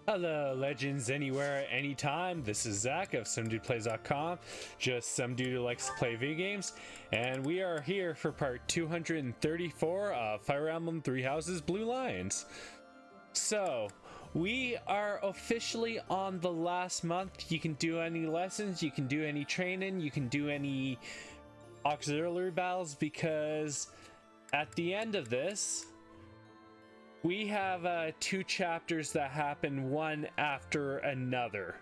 Hello, legends anywhere, anytime. This is Zach of SomeDudePlays.com, just some dude who likes to play video games, and we are here for part 234 of Fire Emblem Three Houses Blue Lions. So, we are officially on the last month. You can do any lessons, you can do any training, you can do any auxiliary battles, because at the end of this, we have two chapters that happen one after another.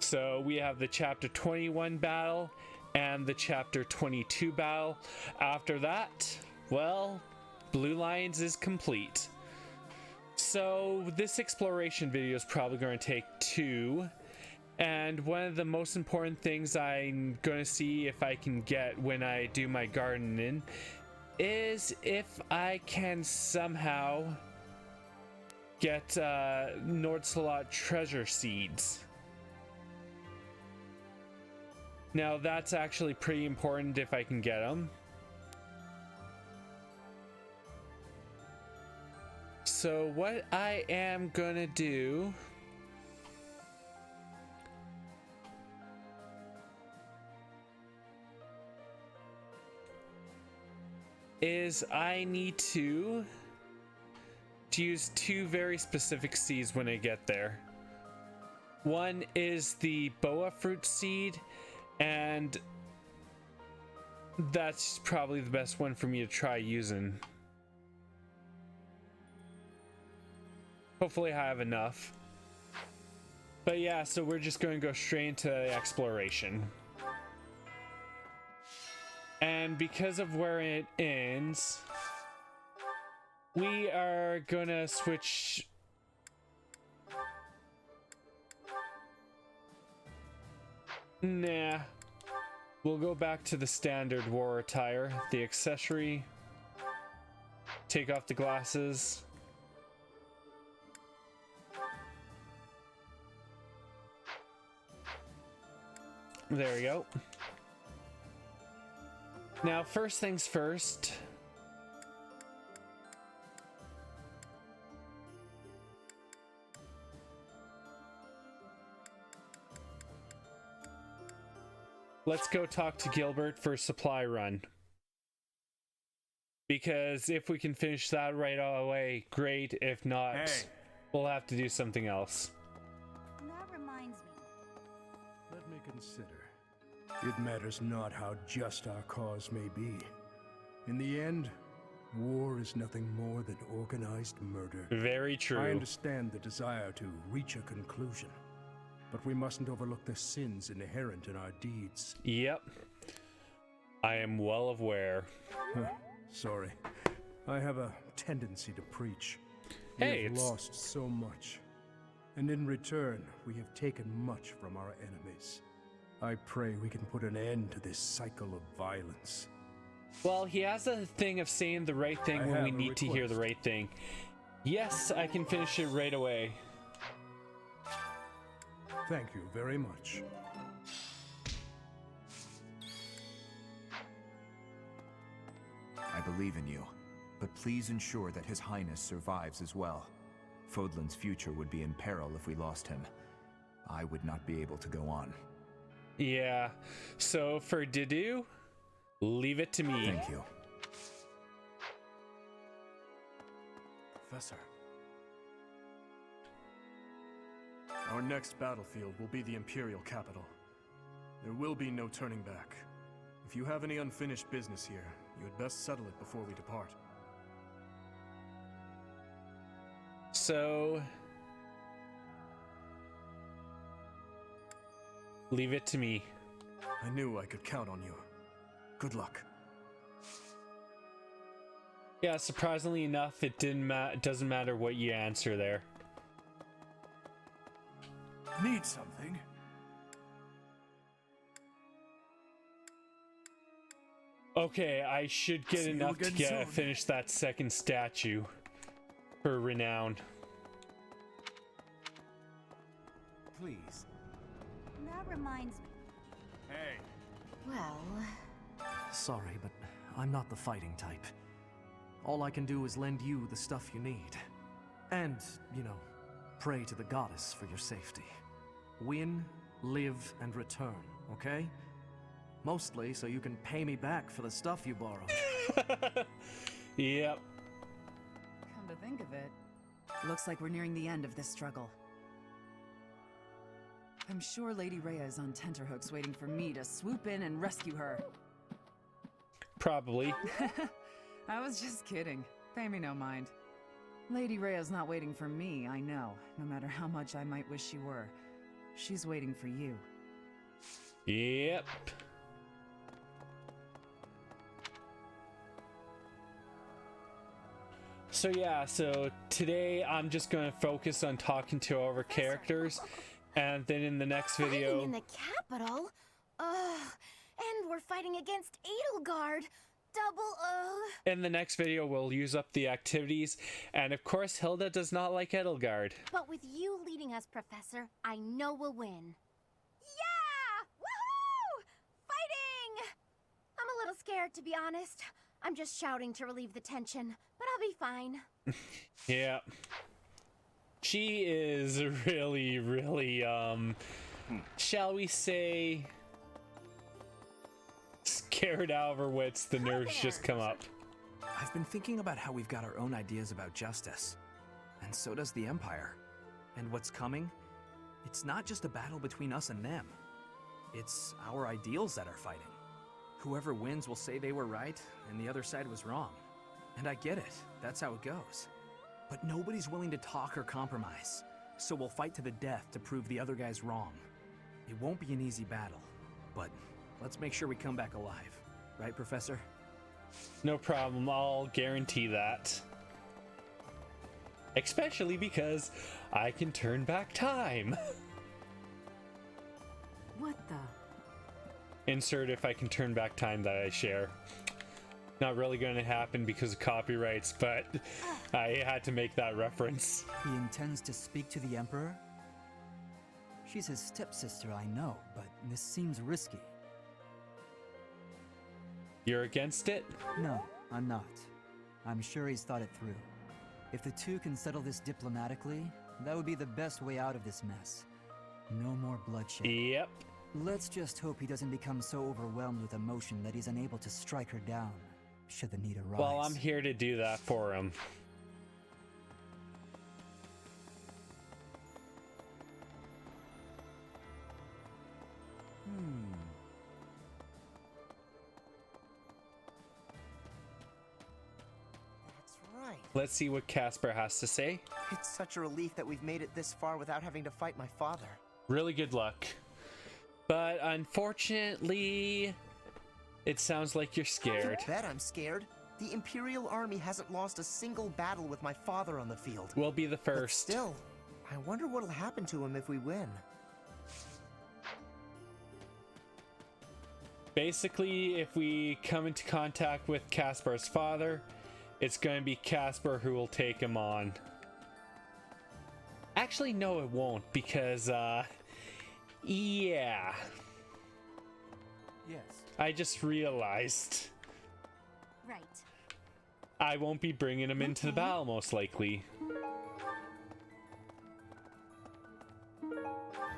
So we have the chapter 21 battle and the chapter 22 battle. After that, well, Blue Lions is complete. So this exploration video is probably going to take two. And one of the most important things I'm going to see if I can get when I do my gardening is if I can somehow get Nordslot treasure seeds. Now that's actually pretty important if I can get them. So what I am gonna do is I need to use two very specific seeds when I get there. One is the boa fruit seed, and that's probably the best one for me to try using. Hopefully I have enough. But yeah, so we're just going to go straight into exploration. And because of where it ends, we are gonna switch. Nah. We'll go back to the standard war attire, the accessory. Take off the glasses. There we go. Now, first things first. Let's go talk to Gilbert for a supply run. Because if we can finish that right away, great. If not, we'll have to do something else. That reminds me. Let me consider. It matters not how just our cause may be. In the end, war is nothing more than organized murder. Very true. I understand the desire to reach a conclusion, but we mustn't overlook the sins inherent in our deeds. Yep. I am well aware. Sorry. I have a tendency to preach. Hey, We've lost so much, and in return, we have taken much from our enemies. I pray we can put an end to this cycle of violence. Well, he has a thing of saying the right thing when we need to hear the right thing. Yes, I can finish it right away. Thank you very much. I believe in you, but please ensure that His Highness survives as well. Fodlan's future would be in peril if we lost him. I would not be able to go on. Yeah, so for Dedue, leave it to me. Thank you. Professor. Our next battlefield will be the Imperial Capital. There will be no turning back. If you have any unfinished business here, you had best settle it before we depart. So, leave it to me. I knew I could count on you. Good luck. Yeah, surprisingly enough, it doesn't matter what you answer there. Need something? Okay, I should get enough to finish that second statue for Renown. Please. That reminds me. Hey. Well, Sorry, but I'm not the fighting type. All I can do is lend you the stuff you need. And, you know, pray to the goddess for your safety. Win, live, and return, okay? Mostly so you can pay me back for the stuff you borrowed. Yep. Come to think of it, looks like we're nearing the end of this struggle. I'm sure Lady Rhea is on tenterhooks waiting for me to swoop in and rescue her. Probably. I was just kidding. Pay me no mind. Lady Rhea's not waiting for me, I know. No matter how much I might wish she were. She's waiting for you. Yep. So yeah, so today I'm just going to focus on talking to our characters, and then in the next video... Fighting in the capital? Ugh. And we're fighting against Edelgard. In the next video, we'll use up the activities, and of course, Hilda does not like Edelgard. But with you leading us, Professor, I know we'll win. Yeah! Woohoo! Fighting! I'm a little scared, to be honest. I'm just shouting to relieve the tension, but I'll be fine. Yeah. She is really, really, shall we say... scared out of her wits. The nerves just come up. I've been thinking about how we've got our own ideas about justice. And so does the Empire. And what's coming? It's not just a battle between us and them. It's our ideals that are fighting. Whoever wins will say they were right, and the other side was wrong. And I get it. That's how it goes. But nobody's willing to talk or compromise. So we'll fight to the death to prove the other guy's wrong. It won't be an easy battle, but let's make sure we come back alive. Right, Professor? No problem, I'll guarantee that. Especially because I can turn back time. What the? Insert if I can turn back time that I share. Not really going to happen because of copyrights, but I had to make that reference. He intends to speak to the Emperor? She's his stepsister, I know, but this seems risky. You're against it? No, I'm not. I'm sure he's thought it through. If the two can settle this diplomatically, that would be the best way out of this mess. No more bloodshed. Yep. Let's just hope he doesn't become so overwhelmed with emotion that he's unable to strike her down, should the need arise. Well, I'm here to do that for him. That's right. Let's see what Caspar has to say. It's such a relief that we've made it this far without having to fight my father. Really good luck. But unfortunately, it sounds like you're scared. You bet I'm scared. The Imperial Army hasn't lost a single battle with my father on the field. We'll be the first. But still, I wonder what'll happen to him if we win. Basically, if we come into contact with Caspar's father, it's going to be Caspar who will take him on. Actually, no, it won't, because, yeah. Yes. I just realized. Right. I won't be bringing him into the battle, most likely.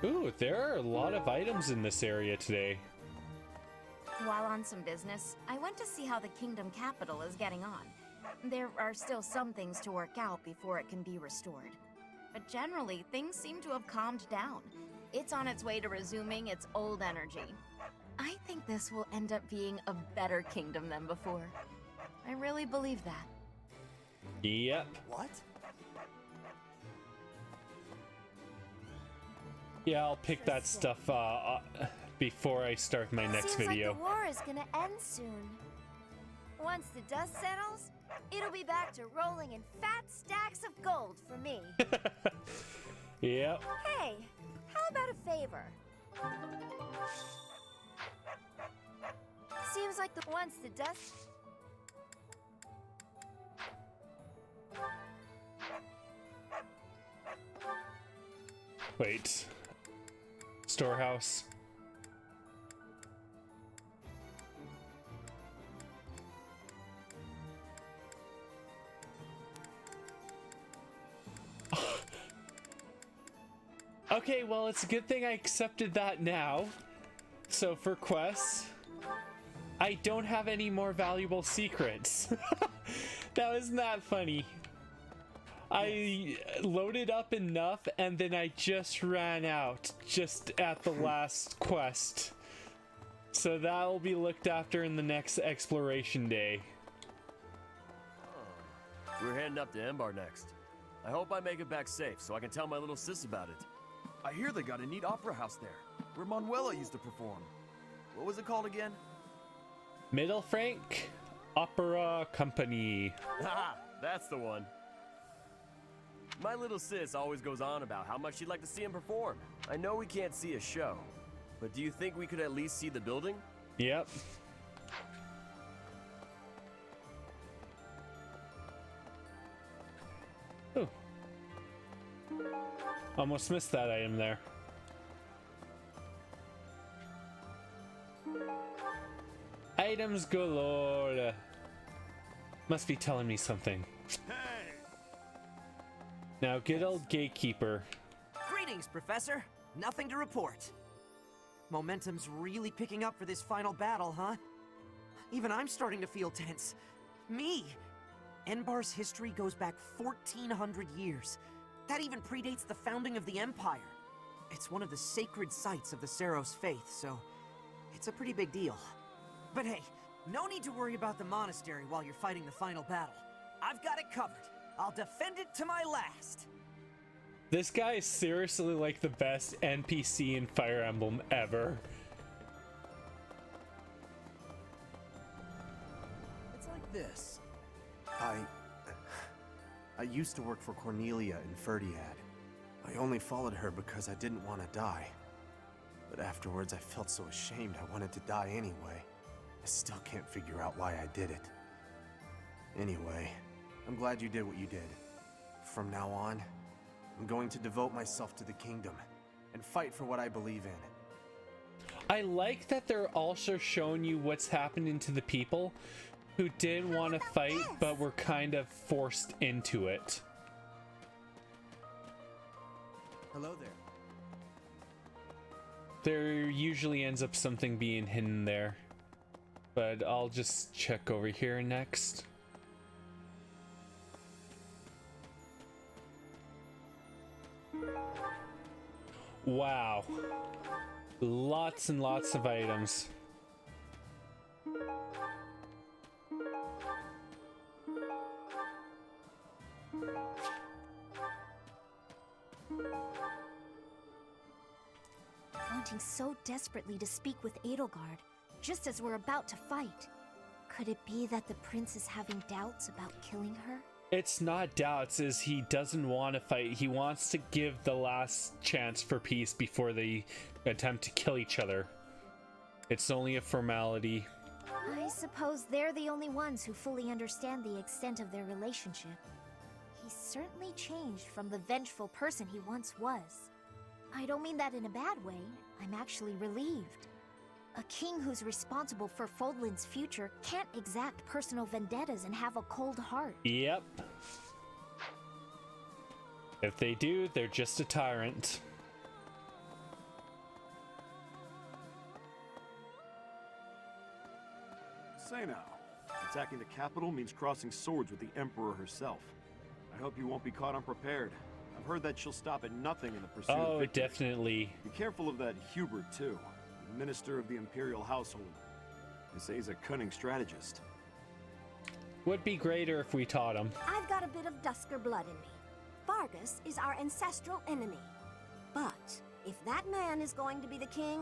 Ooh, there are a lot of items in this area today. While on some business, I went to see how the Kingdom Capital is getting on. There are still some things to work out before it can be restored. But generally, things seem to have calmed down. It's on its way to resuming its old energy. I think this will end up being a better kingdom than before. I really believe that. Yep. What? Yeah, I'll pick that stuff before I start my next video. Seems like the war is gonna end soon. Once the dust settles, it'll be back to rolling in fat stacks of gold for me. Yep. Hey, how about a favor? Seems like once the dust... Wait. Storehouse. Okay, well, it's a good thing I accepted that now. So for quests, I don't have any more valuable secrets. That wasn't that funny. I loaded up enough and then I just ran out just at the last quest. So that will be looked after in the next exploration day. We're heading up to Embar next. I hope I make it back safe so I can tell my little sis about it. I hear they got a neat opera house there, where Manuela used to perform. What was it called again? MittleFrank Opera Company. Haha, that's the one. My little sis always goes on about how much she'd like to see him perform. I know we can't see a show, but do you think we could at least see the building? Yep. Ooh. Almost missed that item there. Items galore. Must be telling me something. Hey! Now, good old gatekeeper. Greetings, Professor. Nothing to report. Momentum's really picking up for this final battle, huh? Even I'm starting to feel tense. Me! Enbar's history goes back 1,400 years. That even predates the founding of the Empire. It's one of the sacred sites of the Seros faith, so it's a pretty big deal. But hey, no need to worry about the monastery while you're fighting the final battle. I've got it covered. I'll defend it to my last. This guy is seriously like the best NPC in Fire Emblem ever. It's like this. I used to work for Cornelia in Ferdiad. I only followed her because I didn't want to die. But afterwards I felt so ashamed I wanted to die anyway. I still can't figure out why I did it. Anyway, I'm glad you did what you did. From now on, I'm going to devote myself to the kingdom and fight for what I believe in. I like that they're also showing you what's happening to the people who didn't want to fight but were kind of forced into it. Hello there. There usually ends up something being hidden there. But I'll just check over here next. Wow. Lots and lots of items. Wanting so desperately to speak with Edelgard, just as we're about to fight. Could it be that the prince is having doubts about killing her? It's not doubts, is he doesn't want to fight. He wants to give the last chance for peace before they attempt to kill each other. It's only a formality. I suppose they're the only ones who fully understand the extent of their relationship. He's certainly changed from the vengeful person he once was. I don't mean that in a bad way. I'm actually relieved. A king who's responsible for Fodlan's future can't exact personal vendettas and have a cold heart. Yep. If they do, they're just a tyrant. Say now, attacking the capital means crossing swords with the Emperor herself. I hope you won't be caught unprepared. I've heard that she'll stop at nothing in the pursuit of victory. Definitely. Be careful of that Hubert, too. The minister of the Imperial household. They say he's a cunning strategist. Would be greater if we taught him. I've got a bit of Dusker blood in me. Vargas is our ancestral enemy. But if that man is going to be the king,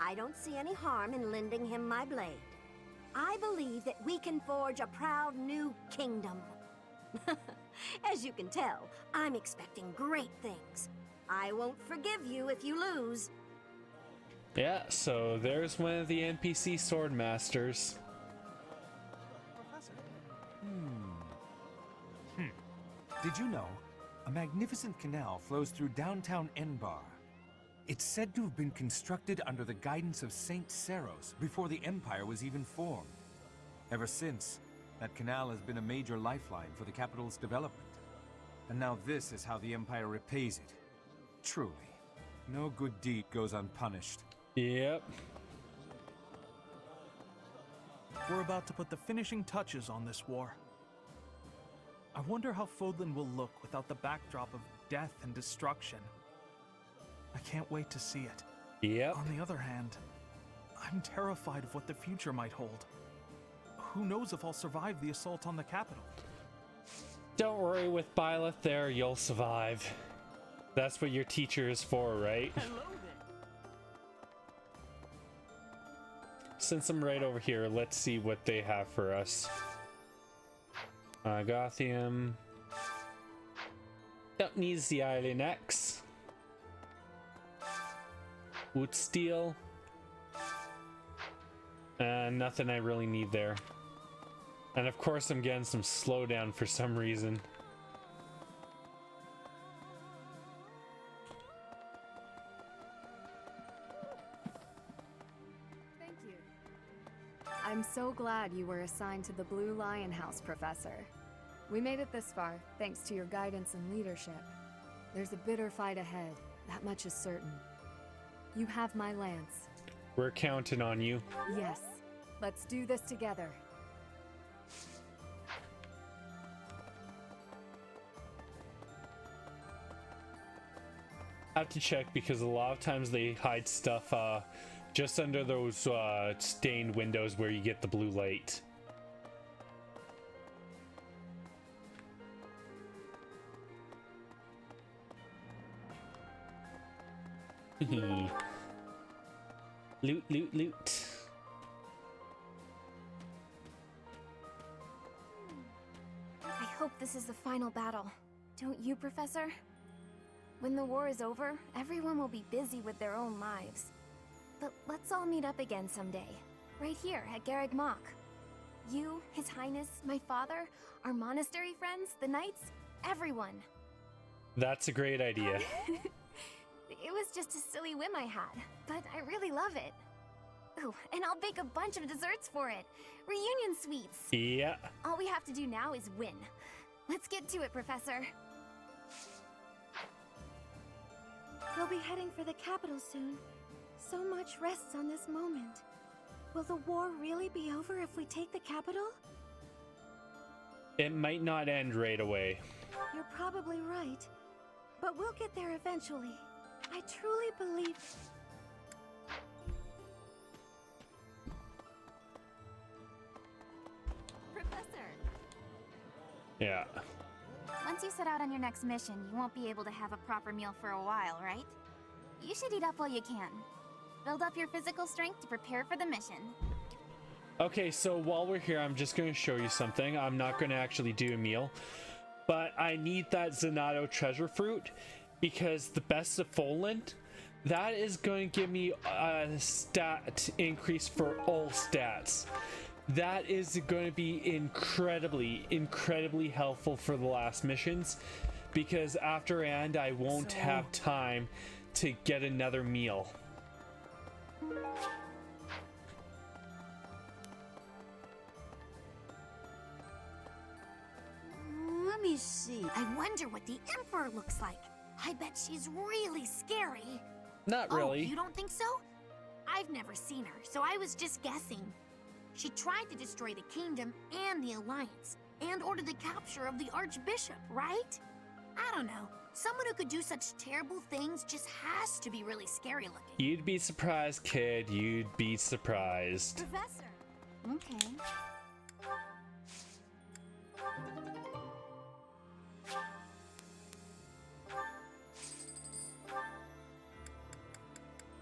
I don't see any harm in lending him my blade. I believe that we can forge a proud new kingdom. As you can tell, I'm expecting great things. I won't forgive you if you lose. Yeah, so there's one of the NPC sword masters. Professor. Did you know a magnificent canal flows through downtown Embar? It's said to have been constructed under the guidance of Saint Seros before the Empire was even formed. Ever since, that canal has been a major lifeline for the capital's development. And now this is how the Empire repays it. Truly, No good deed goes unpunished. Yep. We're about to put the finishing touches on this war. I wonder how Fodlan will look without the backdrop of death and destruction. I can't wait to see it. Yep. On the other hand, I'm terrified of what the future might hold. Who knows if I'll survive the assault on the capital? Don't worry, with Byleth there, you'll survive. That's what your teacher is for, right? Since I'm right over here, let's see what they have for us. Gothium. Don't need the Island X. Wood steel. Nothing I really need there. And of course I'm getting some slowdown for some reason. Thank you. I'm so glad you were assigned to the Blue Lion House, Professor. We made it this far, thanks to your guidance and leadership. There's a bitter fight ahead, that much is certain. You have my lance. We're counting on you. Yes, let's do this together. I have to check because a lot of times they hide stuff just under those stained windows where you get the blue light. Loot, loot, loot. I hope this is the final battle. Don't you, Professor? When the war is over, everyone will be busy with their own lives. But let's all meet up again someday. Right here at Garreg Mach. You, His Highness, my father, our monastery friends, the knights, everyone. That's a great idea. It was just a silly whim I had, but I really love it. Ooh, and I'll bake a bunch of desserts for it. Reunion sweets. Yeah. All we have to do now is win. Let's get to it, Professor. We'll be heading for the capital soon. So much rests on this moment. Will the war really be over if we take the capital? It might not end right away. You're probably right. But we'll get there eventually. I truly believe... Professor! Yeah. Once you set out on your next mission, you won't be able to have a proper meal for a while, right? You should eat up while you can. Build up your physical strength to prepare for the mission. Okay, so while we're here, I'm just going to show you something. I'm not going to actually do a meal, but I need that Zenato treasure fruit because the best of Foland, that is going to give me a stat increase for all stats. That is going to be incredibly helpful for the last missions because after end, I won't have time to get another meal. Let me see. I wonder what the Emperor looks like. I bet she's really scary. Not really. Oh, you don't think so? I've never seen her, so I was just guessing. She tried to destroy the kingdom and the Alliance, and order the capture of the Archbishop, right? I don't know. Someone who could do such terrible things just has to be really scary looking. You'd be surprised, kid. You'd be surprised. Professor. Okay.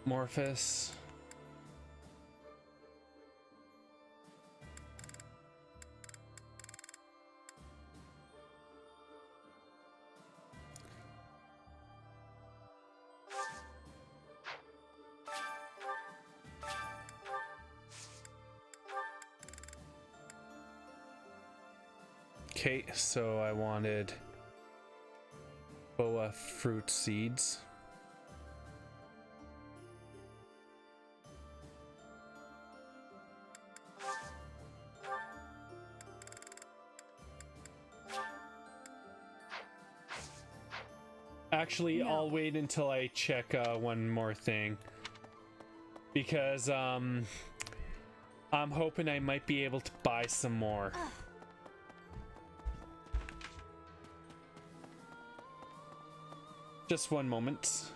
Morphus. Okay, so I wanted boa fruit seeds. Actually, No. I'll wait until I check one more thing. Because, I'm hoping I might be able to buy some more. Just one moment.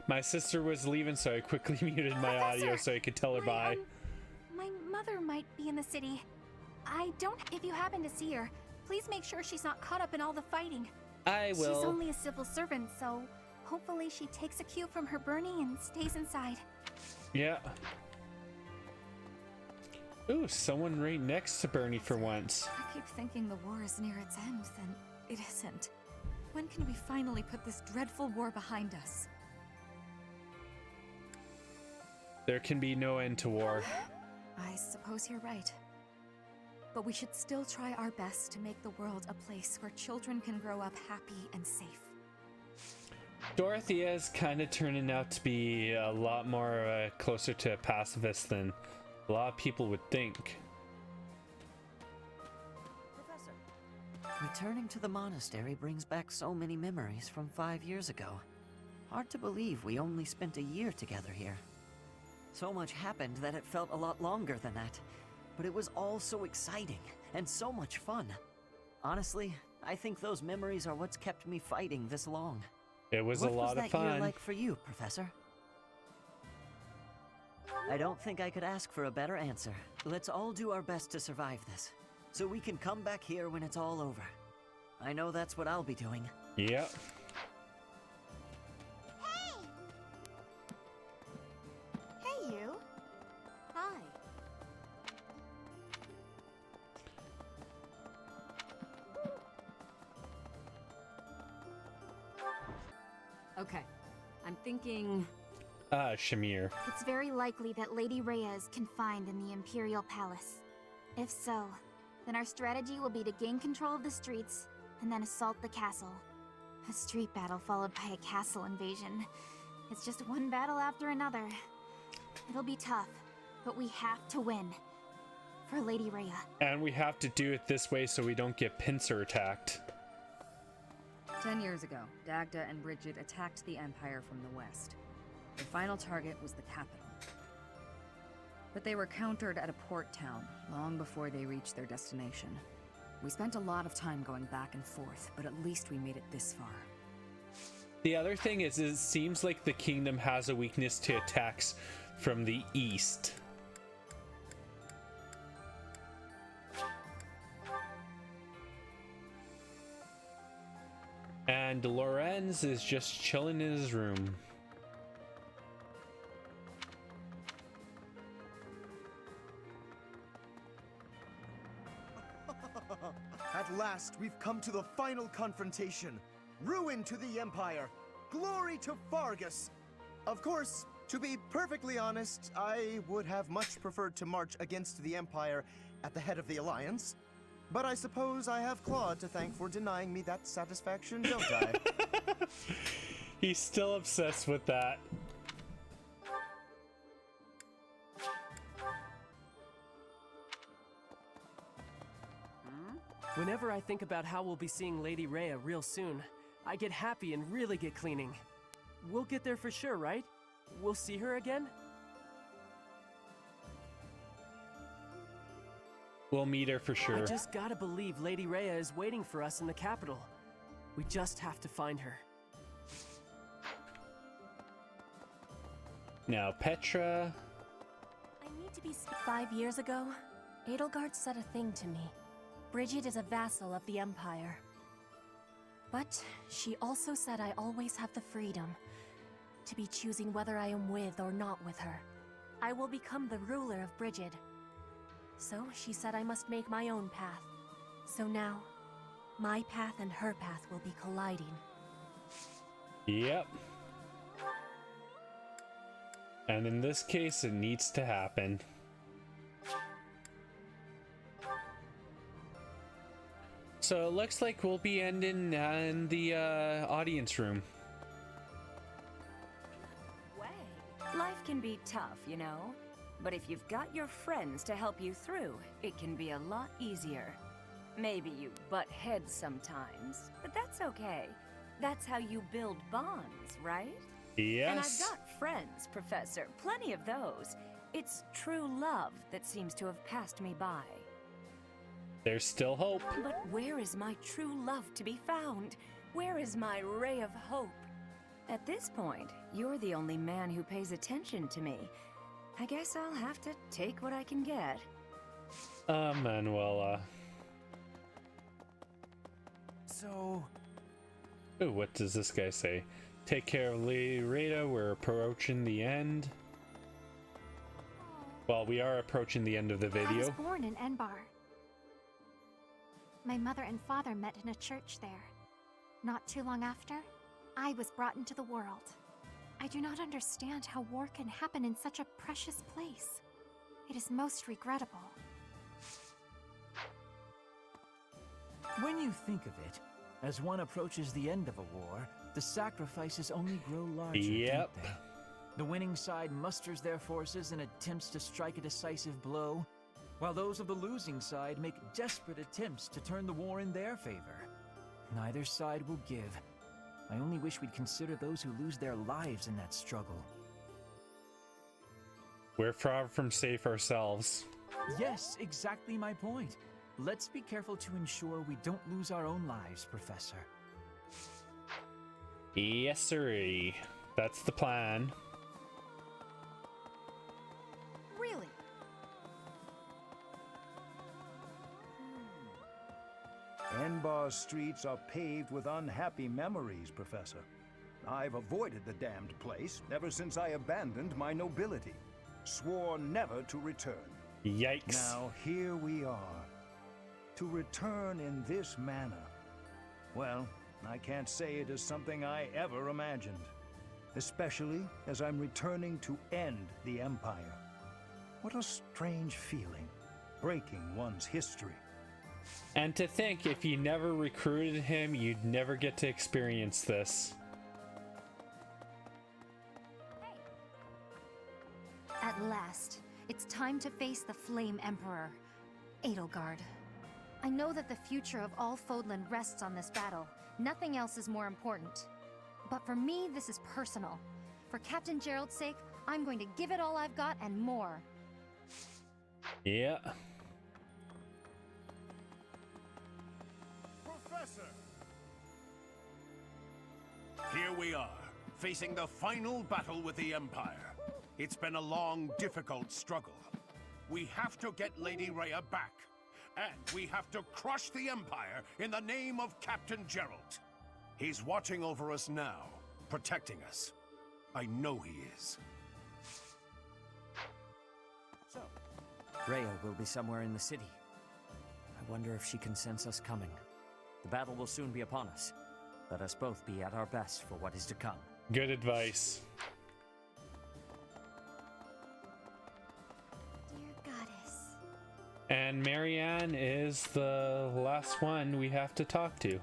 My sister was leaving, so I quickly muted my audio so I could tell her bye. My mother might be in the city. If you happen to see her, please make sure she's not caught up in all the fighting. I will. She's only a civil servant, so hopefully she takes a cue from her Bernie and stays inside. Yeah. Ooh, someone right next to Bernie for once. I keep thinking the war is near its end, then it isn't. When can we finally put this dreadful war behind us? There can be no end to war. I suppose you're right. But we should still try our best to make the world a place where children can grow up happy and safe. Dorothea is kind of turning out to be a lot more closer to a pacifist than a lot of people would think. Professor, returning to the monastery brings back so many memories from 5 years ago. Hard to believe we only spent a year together here. So much happened that it felt a lot longer than that. But it was all so exciting and so much fun. Honestly, I think those memories are what's kept me fighting this long. It was a lot of fun. What was that year like for you, Professor? I don't think I could ask for a better answer. Let's all do our best to survive this, so we can come back here when it's all over. I know that's what I'll be doing. Yep. Hey, you. Hi. Okay, I'm thinking... Shamir. It's very likely that Lady Rhea is confined in the Imperial Palace. If so, then our strategy will be to gain control of the streets and then assault the castle. A street battle followed by a castle invasion. It's just one battle after another. It'll be tough, but we have to win. For Lady Rhea. And we have to do it this way so we don't get pincer attacked. 10 years ago, Dagda and Bridget attacked the Empire from the west. Their final target was the capital. But they were countered at a port town long before they reached their destination. We spent a lot of time going back and forth, but at least we made it this far. The other thing is, it seems like the kingdom has a weakness to attacks from the east. And Lorenz is just chilling in his room. At last, we've come to the final confrontation. Ruin to the Empire. Glory to Fargus. Of course, to be perfectly honest, I would have much preferred to march against the Empire at the head of the Alliance. But I suppose I have Claude to thank for denying me that satisfaction, don't I? He's still obsessed with that. Whenever I think about how we'll be seeing Lady Rhea real soon, I get happy and really get cleaning. We'll get there for sure, right? We'll see her again? We'll meet her for sure. I just gotta believe Lady Rhea is waiting for us in the capital. We just have to find her. Now, Petra. I need to be 5 years ago, Edelgard said a thing to me. Bridget is a vassal of the Empire. But she also said I always have the freedom to be choosing whether I am with or not with her. I will become the ruler of Bridget. So she said I must make my own path. So now, my path and her path will be colliding. Yep. And in this case, it needs to happen. So it looks like we'll be ending in the audience room. Life can be tough, you know? But if you've got your friends to help you through, it can be a lot easier. Maybe you butt heads sometimes, but that's okay. That's how you build bonds, right? Yes. And I've got friends, Professor, plenty of those. It's true love that seems to have passed me by. There's still hope. But where is my true love to be found? Where is my ray of hope? At this point, you're the only man who pays attention to me. I guess I'll have to take what I can get. Manuela. So... Ooh, what does this guy say? Take care of Lady Rhea, we're approaching the end. Well, we are approaching the end of the I was video. born in Enbar. My mother and father met in a church there. Not too long after, I was brought into the world. I do not understand how war can happen in such a precious place. It is most regrettable. When you think of it, as one approaches the end of a war, the sacrifices only grow larger, Yep. don't they? The winning side musters their forces and attempts to strike a decisive blow, while those of the losing side make desperate attempts to turn the war in their favor. Neither side will give. I only wish we'd consider those who lose their lives in that struggle. We're far from safe ourselves. Yes, exactly my point. Let's be careful to ensure we don't lose our own lives, Professor. Yes, sirree. That's the plan. Really? Enbar's streets are paved with unhappy memories, Professor. I've avoided the damned place ever since I abandoned my nobility. Swore never to return. Yikes. Now here we are. To return in this manner. Well, I can't say it is something I ever imagined. Especially as I'm returning to end the Empire. What a strange feeling, breaking one's history. And to think, if you never recruited him, you'd never get to experience this. At last, it's time to face the Flame Emperor, Edelgard. I know that the future of all Fodlan rests on this battle. Nothing else is more important. But for me, this is personal. For Captain Gerald's sake, I'm going to give it all I've got and more. Yeah. Professor! Here we are, facing the final battle with the Empire. It's been a long, difficult struggle. We have to get Lady Rhea back. And we have to crush the Empire in the name of Captain Gerald. He's watching over us now, protecting us. I know he is. So, Rhea will be somewhere in the city. I wonder if she can sense us coming. The battle will soon be upon us. Let us both be at our best for what is to come. Good advice. And Marianne is the last one we have to talk to.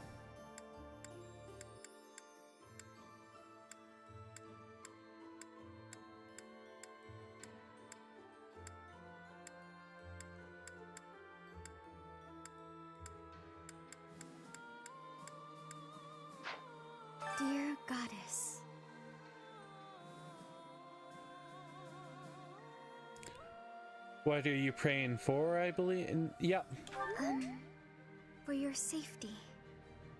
Dear Goddess. What are you praying for, I believe? Yep. For your safety.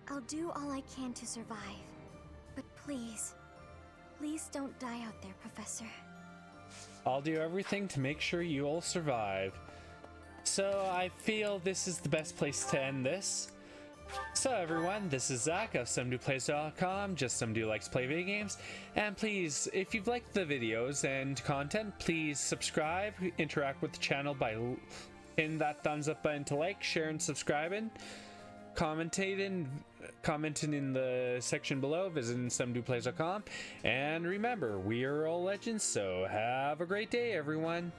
I'll do all I can to survive. But please, please don't die out there, Professor. I'll do everything to make sure you all survive. So I feel this is the best place to end this. So everyone, this is Zach of SomeDudePlays.com, just some dude likes to play video games. And please, if you've liked the videos and content, please subscribe, interact with the channel by hitting that thumbs up button to like, share and subscribing, commenting in the section below, visiting SomeDudePlays.com. And remember, we are all legends, so have a great day everyone.